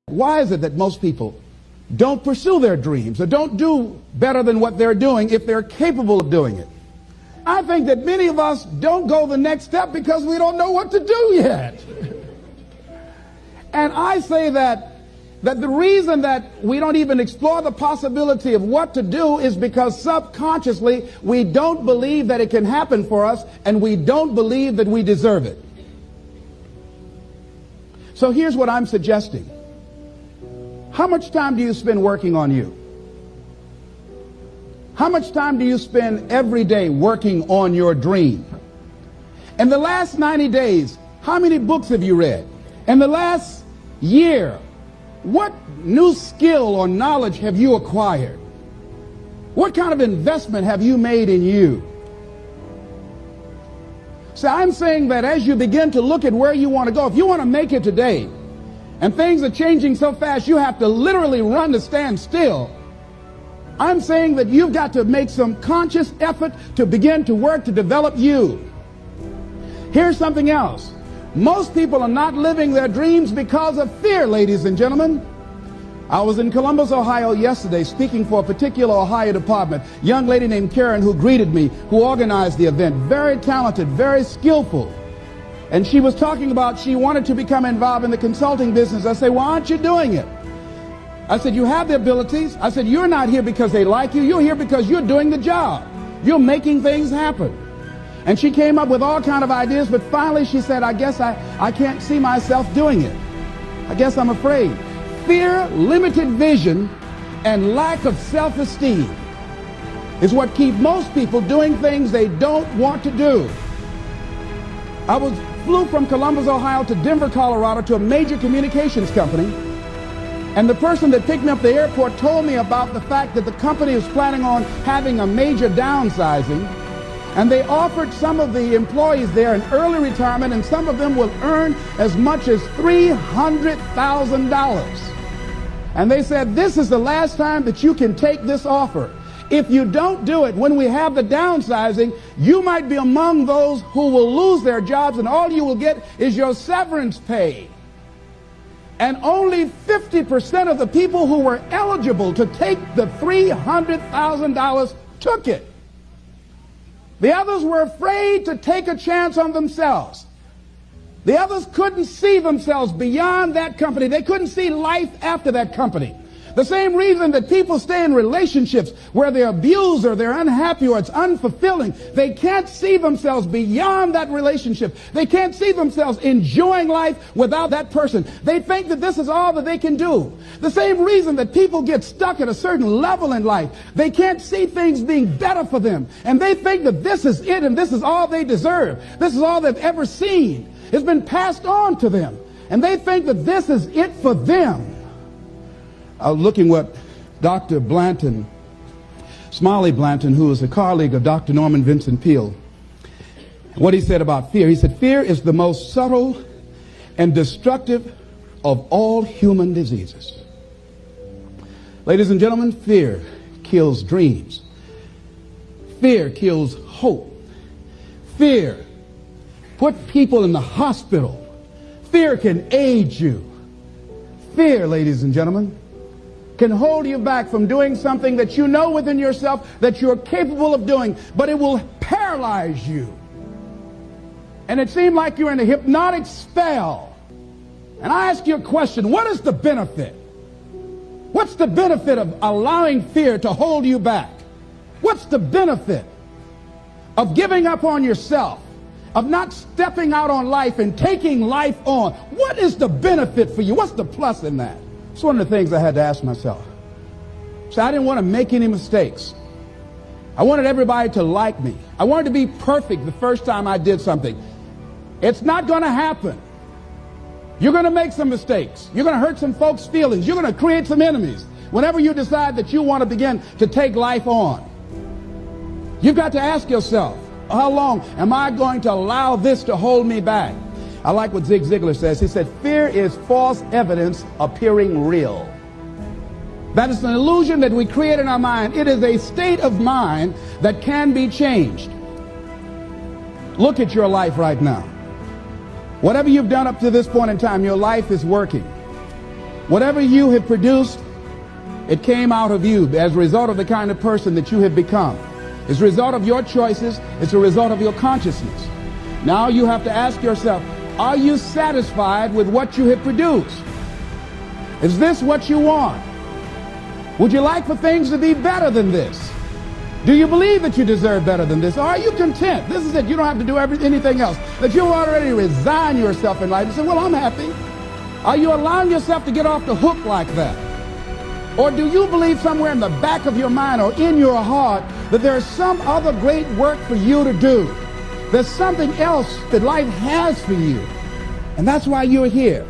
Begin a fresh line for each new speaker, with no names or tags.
Why is it that most people don't pursue their dreams or don't do better than what they're doing if they're capable of doing it? I think that many of us don't go the next step because we don't know what to do yet. And I say that the reason that we don't even explore the possibility of what to do is because subconsciously we don't believe that it can happen for us, and we don't believe that we deserve it. So here's what I'm suggesting. How much time do you spend working on you? How much time do you spend every day working on your dream? In the last 90 days, how many books have you read? In the last year, what new skill or knowledge have you acquired? What kind of investment have you made in you? So I'm saying that as you begin to look at where you want to go, if you want to make it today, and things are changing so fast you have to literally run to stand still, I'm saying that you've got to make some conscious effort to begin to work to develop you. Here's something else. Most people are not living their dreams because of fear, ladies and gentlemen. I was in Columbus, Ohio yesterday speaking for a particular Ohio department. A young lady named Karen who greeted me, who organized the event. Very talented, very skillful. And she was talking about she wanted to become involved in the consulting business. I said, why aren't you doing it? I said, you have the abilities. I said, you're not here because they like you. You're here because you're doing the job. You're making things happen. And she came up with all kinds of ideas, but finally she said, I guess I can't see myself doing it. I guess I'm afraid. Fear, limited vision, and lack of self-esteem is what keep most people doing things they don't want to do. I flew from Columbus, Ohio to Denver, Colorado to a major communications company. And the person that picked me up at the airport told me about the fact that the company was planning on having a major downsizing. And they offered some of the employees there an early retirement, and some of them will earn as much as $300,000. And they said, this is the last time that you can take this offer. If you don't do it when we have the downsizing, you might be among those who will lose their jobs, and all you will get is your severance pay. And only 50% of the people who were eligible to take the $300,000 took it. The others were afraid to take a chance on themselves. The others couldn't see themselves beyond that company. They couldn't see life after that company. The same reason that people stay in relationships where they're abused or they're unhappy or it's unfulfilling. They can't see themselves beyond that relationship. They can't see themselves enjoying life without that person. They think that this is all that they can do. The same reason that people get stuck at a certain level in life. They can't see things being better for them. And they think that this is it and this is all they deserve. This is all they've ever seen. It's been passed on to them. And they think that this is it for them. I was looking what Dr. Blanton, Smiley Blanton, who is a colleague of Dr. Norman Vincent Peale, what he said about fear. He said, fear is the most subtle and destructive of all human diseases. Ladies and gentlemen, fear kills dreams. Fear kills hope. Fear puts people in the hospital. Fear can age you. Fear, ladies and gentlemen, can hold you back from doing something that you know within yourself that you're capable of doing, but it will paralyze you. And it seemed like you're in a hypnotic spell. And I ask you a question, what is the benefit? What's the benefit of allowing fear to hold you back? What's the benefit of giving up on yourself, of not stepping out on life and taking life on? What is the benefit for you? What's the plus in that? It's one of the things I had to ask myself. So I didn't want to make any mistakes. I wanted everybody to like me. I wanted to be perfect the first time I did something. It's not going to happen. You're going to make some mistakes. You're going to hurt some folks' feelings. You're going to create some enemies whenever you decide that you want to begin to take life on. You've got to ask yourself, how long am I going to allow this to hold me back? I like what Zig Ziglar says. He said, fear is false evidence appearing real. That is an illusion that we create in our mind. It is a state of mind that can be changed. Look at your life right now. Whatever you've done up to this point in time, your life is working. Whatever you have produced, it came out of you as a result of the kind of person that you have become. It's a result of your choices. It's a result of your consciousness. Now you have to ask yourself, are you satisfied with what you have produced? Is this what you want? Would you like for things to be better than this? Do you believe that you deserve better than this? Or are you content? This is it. You don't have to do anything else. That you already resign yourself in life and say, well, I'm happy. Are you allowing yourself to get off the hook like that? Or do you believe somewhere in the back of your mind or in your heart that there's some other great work for you to do? There's something else that life has for you. And that's why you're here.